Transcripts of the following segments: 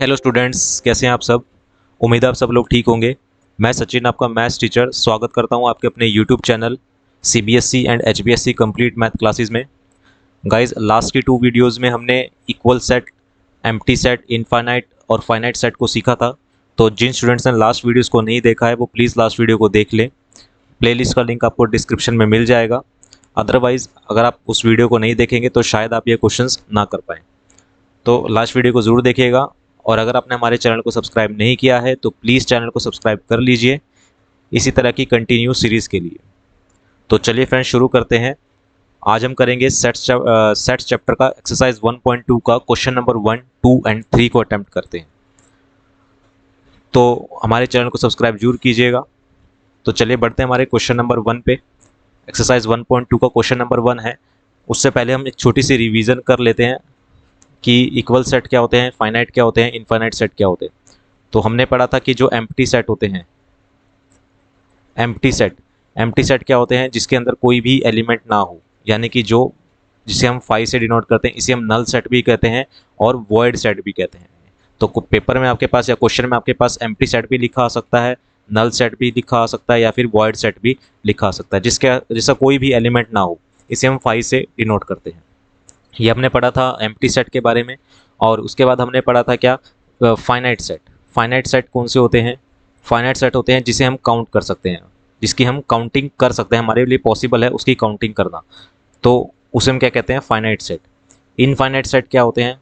Hello students, कैसे हैं आप सब। उम्मीद है आप सब लोग ठीक होंगे। मैं सचिन, आपका मैथ्स टीचर, स्वागत करता हूं आपके अपने YouTube channel CBSE and HBSC complete math classes में। गाइस, लास्ट की 2 वीडियोस में हमने equal set, empty set, infinite और फाइनाइट सेट को सीखा था। तो जिन स्टूडेंट्स ने लास्ट वीडियोज़ को नहीं देखा है वो प्लीज़ लास्ट वीडियो को देख लें। प्लेलिस्ट का लिंक आपको डिस्क्रिप्शन में मिल जाएगा। अदरवाइज़ अगर आप उस वीडियो को नहीं देखेंगे तो शायद आप ये क्वेश्चंस ना कर पाएँ। तो लास्ट वीडियो को ज़रूर देखिएगा। और अगर आपने हमारे चैनल को सब्सक्राइब नहीं किया है तो प्लीज़ चैनल को सब्सक्राइब कर लीजिए इसी तरह की कंटिन्यू सीरीज़ के लिए। तो चलिए फ्रेंड्स, शुरू करते हैं। आज हम करेंगे सेट्स चैप्टर का एक्सरसाइज 1.2 का क्वेश्चन नंबर 1, 2 एंड 3 को अटैम्प्ट करते हैं। तो हमारे चैनल को सब्सक्राइब जरूर कीजिएगा। तो चलिए बढ़ते हैं हमारे क्वेश्चन नंबर 1 पे। एक्सरसाइज 1.2 का क्वेश्चन नंबर 1 है। उससे पहले हम एक छोटी सी रिवीजन कर लेते हैं कि इक्वल सेट क्या होते हैं, फाइनाइट क्या होते हैं, इनफाइनाइट सेट क्या होते हैं। तो हमने पढ़ा था कि जो एम्प्टी सेट होते हैं, एम्प्टी सेट क्या होते हैं, जिसके अंदर कोई भी एलिमेंट ना हो, यानी कि जो जिसे हम 5 से डिनोट करते हैं, इसे हम नल सेट भी कहते हैं और वॉइड सेट भी कहते हैं। तो पेपर में आपके पास या क्वेश्चन में आपके पास एम्प्टी सेट भी लिखा आ सकता है, नल सेट भी लिखा आ सकता है या फिर वॉइड सेट भी लिखा आ सकता है, जिसका कोई भी एलिमेंट ना हो, इसे हम 5 से डिनोट करते हैं। ये हमने पढ़ा था एम्प्टी सेट के बारे में। और उसके बाद हमने पढ़ा था क्या, फाइनाइट सेट। फाइनाइट सेट कौन से होते हैं? फाइनाइट सेट होते हैं जिसे हम काउंट कर सकते हैं, जिसकी हम काउंटिंग कर सकते हैं, हमारे लिए पॉसिबल है उसकी काउंटिंग करना। तो उसे हम क्या कहते हैं? Finite set. इनफाइनाइट सेट क्या होते हैं?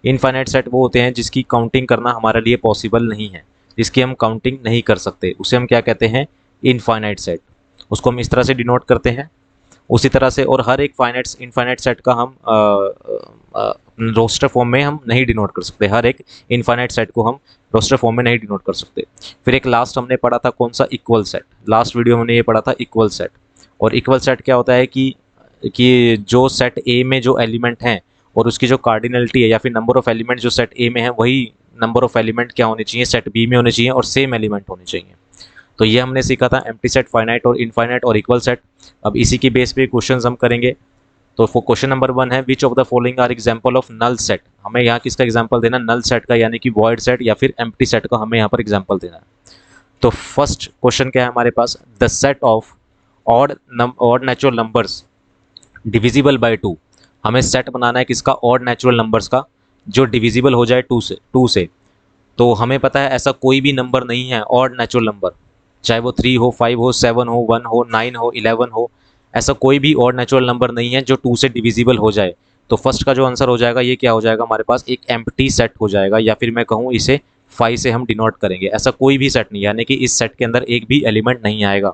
इनफाइनाइट सेट वो होते हैं जिसकी काउंटिंग करना हमारे लिए पॉसिबल नहीं है, जिसकी हम काउंटिंग नहीं कर सकते, उसे हम क्या कहते हैं? Infinite set. उसको हम इस तरह से डिनोट करते हैं। उसी तरह से और हर एक इनफाइनाइट सेट का हम रोस्टर फॉर्म में हम नहीं डिनोट कर सकते, हर एक इनफाइनाइट सेट को हम रोस्टर फॉर्म में नहीं डिनोट कर सकते। फिर एक लास्ट हमने पढ़ा था कौन सा? Equal set. लास्ट वीडियो में हमने ये पढ़ा था इक्वल सेट। और इक्वल सेट क्या होता है कि जो सेट ए में जो एलिमेंट हैं और उसकी जो कार्डिनलिटी है या फिर नंबर ऑफ एलिमेंट जो सेट ए में है, वही नंबर ऑफ एलिमेंट क्या होने चाहिए? सेट बी में होने चाहिए और सेम एलिमेंट होने चाहिए। तो ये हमने सीखा था एम्प्टी सेट, फाइनाइट और इनफाइनाइट और इक्वल सेट। अब इसी की बेस पे क्वेश्चंस हम करेंगे। तो क्वेश्चन नंबर 1 है, which of the following are example of null set. हमें यहाँ किसका एग्जांपल देना? नल सेट का, यानी कि वॉइड सेट या फिर एम्प्टी सेट का हमें यहाँ पर एग्जांपल देना है। तो फर्स्ट क्वेश्चन क्या है हमारे पास? The set of odd natural numbers divisible by 2। हमें सेट बनाना है किसका? ऑड नेचुरल नंबर्स का, जो डिविजिबल हो जाए 2 से। तो हमें पता है ऐसा कोई भी नंबर नहीं है ऑड नेचुरल नंबर, चाहे वो 3 हो, 5 हो, 7 हो, 1 हो, 9 हो, 11 हो, ऐसा कोई भी ऑड नेचुरल नंबर नहीं है जो 2 से डिविजिबल हो जाए। तो फर्स्ट का जो आंसर हो जाएगा ये क्या हो जाएगा हमारे पास? एक एम्प्टी सेट हो जाएगा, या फिर मैं कहूँ इसे 5 से हम डिनोट करेंगे। ऐसा कोई भी सेट नहीं, यानी कि इस सेट के अंदर एक भी एलिमेंट नहीं आएगा,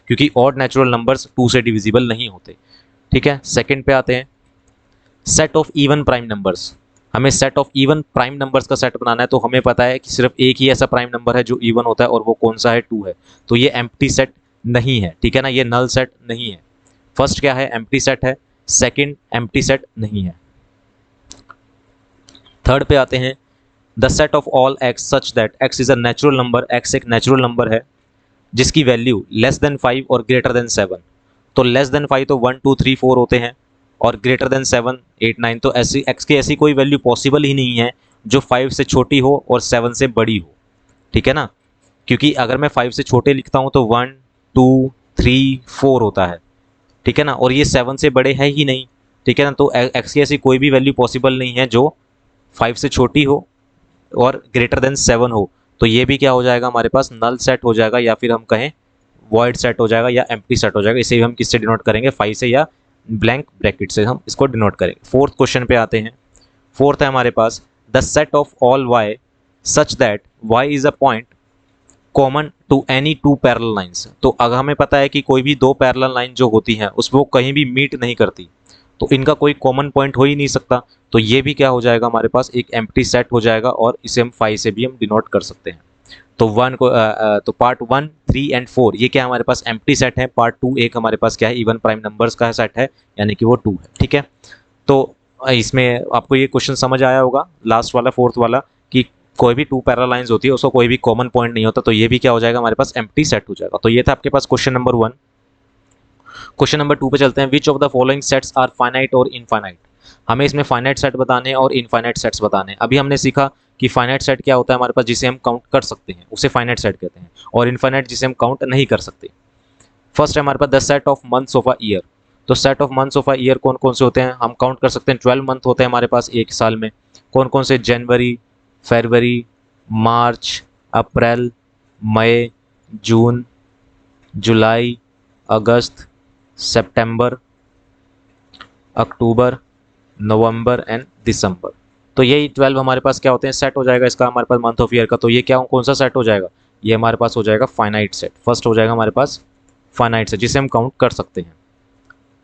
क्योंकि ऑड नेचुरल नंबर्स 2 से डिविजिबल नहीं होते। ठीक है, सेकेंड पे आते हैं, set of even prime numbers. हमें set of even prime numbers का सेट बनाना है। तो हमें पता है कि सिर्फ एक ही ऐसा प्राइम नंबर है जो इवन होता है, और वो कौन सा है? 2 है। तो ये एम्प्टी सेट नहीं है, ठीक है ना, ये नल सेट नहीं है। फर्स्ट क्या है? एम्प्टी सेट है। सेकंड, एम्प्टी सेट नहीं है। थर्ड पे आते हैं, the set of all x such that x is a natural number. X एक नेचुरल नंबर है जिसकी वैल्यू लेस देन 5 और ग्रेटर देन 7। तो लेस देन 5 तो 1 2 3 4 होते हैं, और ग्रेटर देन 7 8 9। तो ऐसी एक्स की ऐसी कोई वैल्यू पॉसिबल ही नहीं है जो 5 से छोटी हो और 7 से बड़ी हो, ठीक है ना। क्योंकि अगर मैं 5 से छोटे लिखता हूँ तो 1 2 3 4 होता है, ठीक है ना, और ये 7 से बड़े है ही नहीं, ठीक है ना। तो एक्स की ऐसी कोई भी वैल्यू पॉसिबल नहीं है जो 5 से छोटी हो और ग्रेटर देन 7 हो। तो ये भी क्या हो जाएगा हमारे पास? नल सेट हो जाएगा, या फिर हम कहें वॉइड सेट हो जाएगा, या एम्प्टी सेट हो जाएगा। इसे भी हम किससे डिनोट करेंगे? 5 से, या ब्लैंक ब्रैकेट से हम इसको डिनोट करेंगे। फोर्थ क्वेश्चन पे आते हैं। फोर्थ है हमारे पास, the set of all Y such that Y is a point common to any 2 parallel lines. तो अगर हमें पता है कि कोई भी 2 पैरेलल लाइन जो होती हैं उसमें वो कहीं भी मीट नहीं करती, तो इनका कोई कॉमन पॉइंट हो ही नहीं सकता। तो ये भी क्या हो जाएगा हमारे पास? एक एम्प्टी सेट हो जाएगा, और इसे हम 5 से भी हम डिनोट कर सकते हैं। तो तो पार्ट 1 3 एंड 4 ये क्या हमारे पास? एम्प्टी सेट है। पार्ट 2 एक हमारे पास क्या है? इवन प्राइम नंबर्स का सेट है, यानी कि वो 2 है, ठीक है। तो इसमें आपको ये क्वेश्चन समझ आया होगा, लास्ट वाला, फोर्थ वाला, कि कोई भी 2 पैरेलल लाइंस होती है उसको कोई भी कॉमन पॉइंट नहीं होता। तो ये भी क्या हो जाएगा हमारे पास? एम्प्टी सेट हो जाएगा। तो ये था आपके पास क्वेश्चन नंबर 1। क्वेश्चन नंबर 2 पे चलते हैं, which of the following sets are finite और इनफाइनाइट। हमें इसमें फाइनाइट सेट बताने हैं और इनफाइनाइट सेट्स बताने हैं। अभी हमने सीखा कि फाइनाइट सेट क्या होता है हमारे पास, जिसे हम काउंट कर सकते हैं उसे फाइनाइट सेट कहते हैं, और इनफाइनाइट जिसे हम काउंट नहीं कर सकते। फर्स्ट है हमारे पास the set of months of a year. तो set of months of a year कौन कौन से होते हैं, हम काउंट कर सकते हैं 12 मंथ होते हैं हमारे पास एक साल में। कौन कौन से, जनवरी, फरवरी, मार्च, अप्रैल, मई, जून, जुलाई, अगस्त, सितंबर, अक्टूबर, नवंबर एंड दिसंबर। तो यही 12 हमारे पास क्या होते हैं, सेट हो जाएगा इसका हमारे पास मंथ ऑफ ईयर का। तो ये क्या, कौन सा सेट हो जाएगा, ये हमारे पास हो जाएगा फाइनाइट सेट। फर्स्ट हो जाएगा हमारे पास फाइनाइट सेट जिसे हम काउंट कर सकते हैं।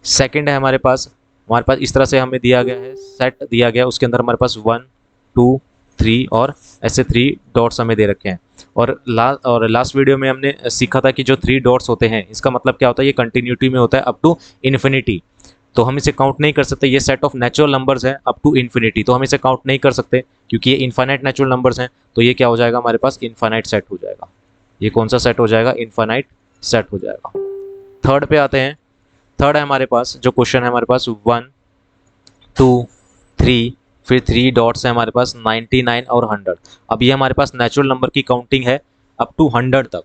सेकंड है हमारे पास इस तरह से हमें दिया गया है, सेट दिया गया, उसके अंदर हमारे पास 1 2 3 और ऐसे 3 डॉट्स हमें दे रखे हैं। और लास्ट वीडियो में हमने सीखा था कि जो 3 डॉट्स होते हैं इसका मतलब क्या होता है, ये कंटिन्यूटी में होता है अप टू इन्फिनिटी। तो हम इसे काउंट नहीं कर सकते, ये सेट ऑफ नेचुरल नंबर्स है अप टू इन्फिनिटी, तो हम इसे काउंट नहीं कर सकते क्योंकि ये इनफाइनाइट नेचुरल नंबर्स हैं। तो ये क्या हो जाएगा हमारे पास, इनफाइनाइट सेट हो जाएगा। ये कौन सा सेट हो जाएगा, इनफाइनाइट सेट हो जाएगा। थर्ड पे आते हैं। थर्ड है हमारे पास जो क्वेश्चन है हमारे पास 1 2 3, फिर 3 डॉट्स है हमारे पास 99 और 100। अब ये हमारे पास नेचुरल नंबर की काउंटिंग है अप टू 100 तक,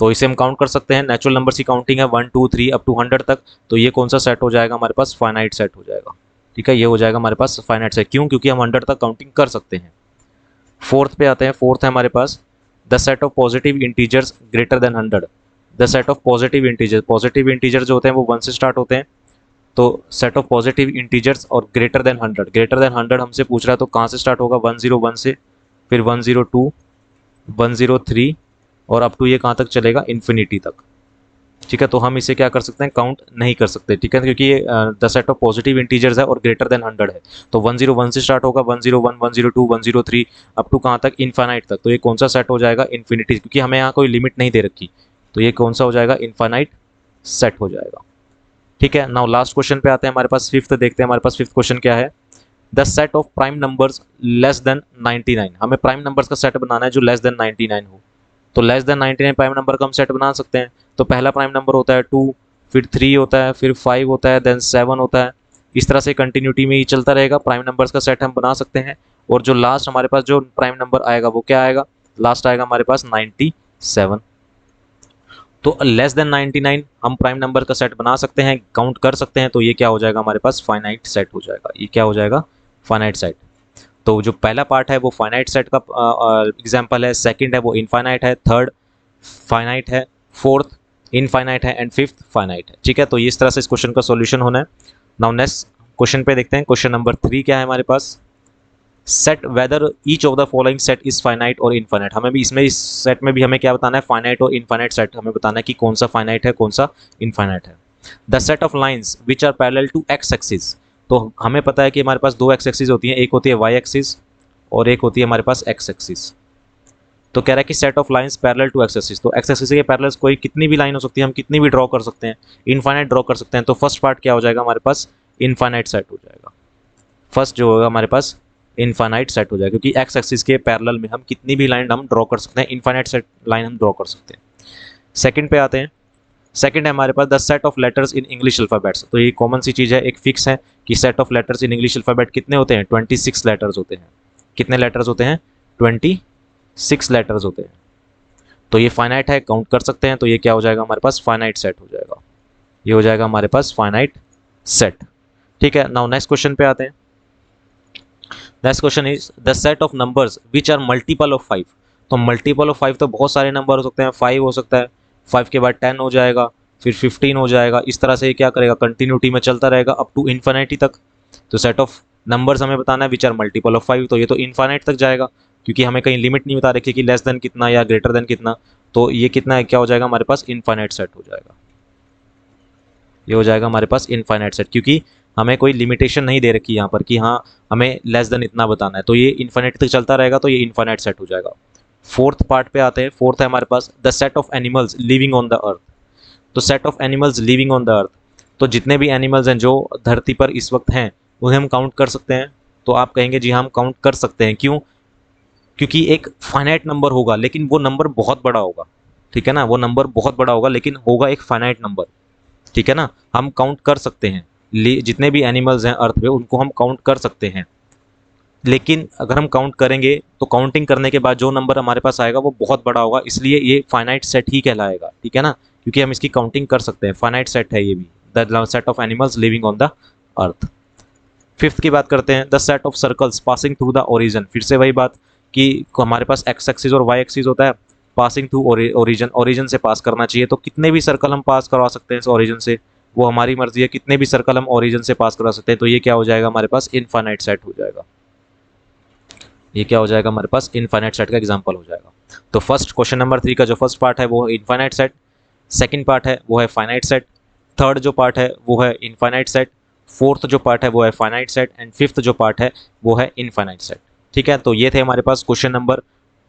तो इसे हम काउंट कर सकते हैं। नेचुरल नंबर की काउंटिंग है 1 2 3 अप टू 100 तक। तो ये कौन सा सेट हो जाएगा हमारे पास, फाइनाइट सेट हो जाएगा। ठीक है, ये हो जाएगा हमारे पास फाइनाइट सेट। क्यों, क्योंकि हम 100 तक काउंटिंग कर सकते हैं। फोर्थ पे आते हैं। फोर्थ है हमारे पास the set of positive integers greater than 100। The set of positive integer जो होते हैं वो 1 से स्टार्ट होते हैं। तो सेट ऑफ पॉजिटिव इंटीजर्स और ग्रेटर देन 100 हमसे पूछ रहा है, तो कहाँ से स्टार्ट होगा, 101 से, फिर 102, 103 और अप टू ये कहाँ तक चलेगा, इन्फिनिटी तक। ठीक है, तो हम इसे क्या कर सकते हैं, काउंट नहीं कर सकते। ठीक है, क्योंकि ये the set of positive integers है और ग्रेटर देन 100 है। तो 101 से स्टार्ट होगा, 101, 102, 103 अप टू कहाँ तक, इनफाइनाइट तक। तो ये कौन सा सेट हो जाएगा, इन्फिनिटी, क्योंकि हमें यहाँ कोई लिमिट नहीं दे रखी। तो ये कौन सा हो जाएगा, इनफाइनाइट सेट हो जाएगा। ठीक है, नाउ लास्ट क्वेश्चन पे आते हैं हमारे पास, फिफ्थ देखते हैं हमारे पास फिफ्थ क्वेश्चन क्या है। The set of prime numbers less than 99। हमें प्राइम नंबर्स का सेट बनाना है जो लेस देन 99 हो। तो लेस देन 99 प्राइम नंबर का हम सेट बना सकते हैं। तो पहला प्राइम नंबर होता है 2, फिर 3 होता है, फिर 5 होता है, देन 7 होता है। इस तरह से कंटिन्यूटी में ही चलता रहेगा, प्राइम नंबर्स का सेट हम बना सकते हैं। और जो लास्ट हमारे पास जो प्राइम नंबर आएगा वो क्या आएगा, लास्ट आएगा हमारे पास 97। तो लेस देन 99 हम प्राइम नंबर का सेट बना सकते हैं, काउंट कर सकते हैं। तो ये क्या हो जाएगा हमारे पास, फाइनाइट सेट हो जाएगा। ये क्या हो जाएगा, फाइनाइट सेट। तो जो पहला पार्ट है वो फाइनाइट सेट का एग्जांपल है, सेकंड है वो इनफाइनाइट है, थर्ड फाइनाइट है, फोर्थ इनफाइनाइट है एंड फिफ्थ फाइनाइट है। ठीक है, तो इस तरह से इस क्वेश्चन का सॉल्यूशन होना है। नाउ नेक्स्ट क्वेश्चन पे देखते हैं। क्वेश्चन नंबर 3 क्या है हमारे पास, set whether each of the following set is finite और इनफाइनाइट। हमें भी इसमें, इस सेट में भी हमें क्या बताना है, फाइनाइट और इनफाइनाइट सेट हमें बताना है कि कौन सा फाइनाइट है कौन सा इनफाइनाइट है। The set of lines which are parallel to X axis. तो हमें पता है कि हमारे पास 2 एक्स एक्सिस होती हैं, एक होती है वाई एक्सिस और एक होती है हमारे पास एक्स एक्सिस। तो कह रहा है कि set of lines parallel to X axis. तो एक्स एक्सिस के पैरेलल कोई कितनी भी लाइन हो सकती है, हम कितनी भी ड्रॉ कर सकते हैं, इनफाइनाइट ड्रॉ कर सकते हैं। तो फर्स्ट पार्ट क्या हो जाएगा हमारे पास, इनफाइनाइट सेट हो जाएगा। फर्स्ट जो होगा हमारे पास इनफाइनाइट सेट हो जाएगा, क्योंकि एक्स एक्सिस के पैरेलल में हम कितनी भी लाइन हम ड्रॉ कर सकते हैं, इनफाइनाइट सेट लाइन हम ड्रॉ कर सकते हैं। सेकंड पे आते हैं। सेकंड है हमारे पास the set of letters in English alphabets. तो ये कॉमन सी चीज़ है, एक फिक्स है कि set of letters in English alphabet कितने होते हैं, 26 लेटर्स होते हैं। कितने लेटर्स होते हैं, 26 लेटर्स होते हैं। तो ये फाइनाइट है, काउंट कर सकते हैं। तो ये क्या हो जाएगा हमारे पास, फाइनाइट सेट हो जाएगा। ये हो जाएगा हमारे पास फाइनाइट सेट। ठीक है, नाउ नेक्स्ट क्वेश्चन पे आते हैं। Next question is the set of numbers which are multiple of 5। तो मल्टीपल ऑफ 5 तो बहुत सारे नंबर हो सकते हैं, 5 हो सकता है, 5 के बाद 10 हो जाएगा, फिर 15 हो जाएगा। इस तरह से ये क्या करेगा, कंटिन्यूटी में चलता रहेगा अप टू इन्फिनिटी तक। तो सेट ऑफ नंबर्स हमें बताना है विच आर मल्टीपल ऑफ 5, तो ये तो इन्फिनिट तक जाएगा, क्योंकि हमें कहीं लिमिट नहीं बता रखी कि लेस देन कितना या ग्रेटर देन कितना। तो ये कितना है, क्या हो जाएगा हमारे पास, इन्फिनिट सेट हो जाएगा। ये हो जाएगा हमारे पास इनफाइनाइट सेट, क्योंकि हमें कोई लिमिटेशन नहीं दे रखी यहाँ पर कि हाँ हमें लेस देन इतना बताना है। तो ये इन्फिनिट तक चलता रहेगा, तो ये इनफाइनाइट सेट हो जाएगा। फोर्थ पार्ट पे आते हैं। फोर्थ है हमारे पास the set of animals living on the earth. तो set of animals living on the earth, तो जितने भी एनिमल्स हैं जो धरती पर इस वक्त हैं उन्हें हम काउंट कर सकते हैं। तो आप कहेंगे जी हाँ हम काउंट कर सकते हैं, क्यों, क्योंकि एक फाइनाइट नंबर होगा लेकिन वो नंबर बहुत बड़ा होगा। ठीक है ना, वो नंबर बहुत बड़ा होगा लेकिन होगा एक फाइनाइट नंबर। ठीक है ना, हम काउंट कर सकते हैं। जितने भी एनिमल्स हैं अर्थ पे उनको हम काउंट कर सकते हैं। लेकिन अगर हम काउंट करेंगे तो काउंटिंग करने के बाद जो नंबर हमारे पास आएगा वो बहुत बड़ा होगा, इसलिए ये फाइनाइट सेट ही कहलाएगा, ठीक है ना, क्योंकि हम इसकी काउंटिंग कर सकते हैं। फाइनाइट सेट है ये भी, the set of animals living on the earth. Fifth की बात करते हैं, the set of circles passing through the origin. फिर से वही बात कि हमारे पास एक्स एक्सिस और वाई एक्सिस होता है, पासिंग थ्रू ओरिजिन, ओरिजिन से पास करना चाहिए। तो कितने भी सर्कल हम पास करवा सकते हैं इस ओरिजिन से, वो हमारी मर्जी है, कितने भी सर्कल हम ओरिजिन से पास करा सकते हैं। तो ये क्या हो जाएगा हमारे पास, इनफाइनाइट सेट हो जाएगा। ये क्या हो जाएगा हमारे पास, इनफाइनाइट सेट का एग्जांपल हो जाएगा। तो फर्स्ट क्वेश्चन नंबर 3 का जो फर्स्ट पार्ट है वो है इनफाइनाइट सेट, सेकंड पार्ट है वो है फाइनाइट सेट, थर्ड जो पार्ट है वो है इनफाइनाइट सेट, फोर्थ जो पार्ट है वो है फाइनाइट सेट, एंड फिफ्थ जो पार्ट है वो है इनफाइनाइट सेट। ठीक है, तो ये थे हमारे पास क्वेश्चन नंबर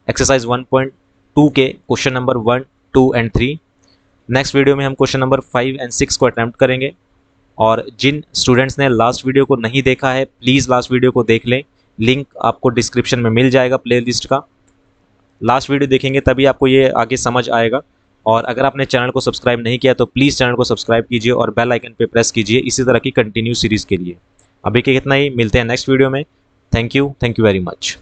एक्सरसाइज 1.2 के question number 1, 2 and 3। Next video में हम क्वेश्चन नंबर 5 एंड 6 को अटैम्प्ट करेंगे। और जिन स्टूडेंट्स ने लास्ट वीडियो को नहीं देखा है, प्लीज़ लास्ट वीडियो को देख लें, लिंक आपको डिस्क्रिप्शन में मिल जाएगा प्लेलिस्ट का। लास्ट वीडियो देखेंगे तभी आपको ये आगे समझ आएगा। और अगर आपने चैनल को सब्सक्राइब नहीं किया तो प्लीज़ चैनल को सब्सक्राइब कीजिए और बेल आइकन पे प्रेस कीजिए इसी तरह की कंटिन्यू सीरीज़ के लिए। अभी के इतना ही, मिलते हैं नेक्स्ट वीडियो में। Thank you very much.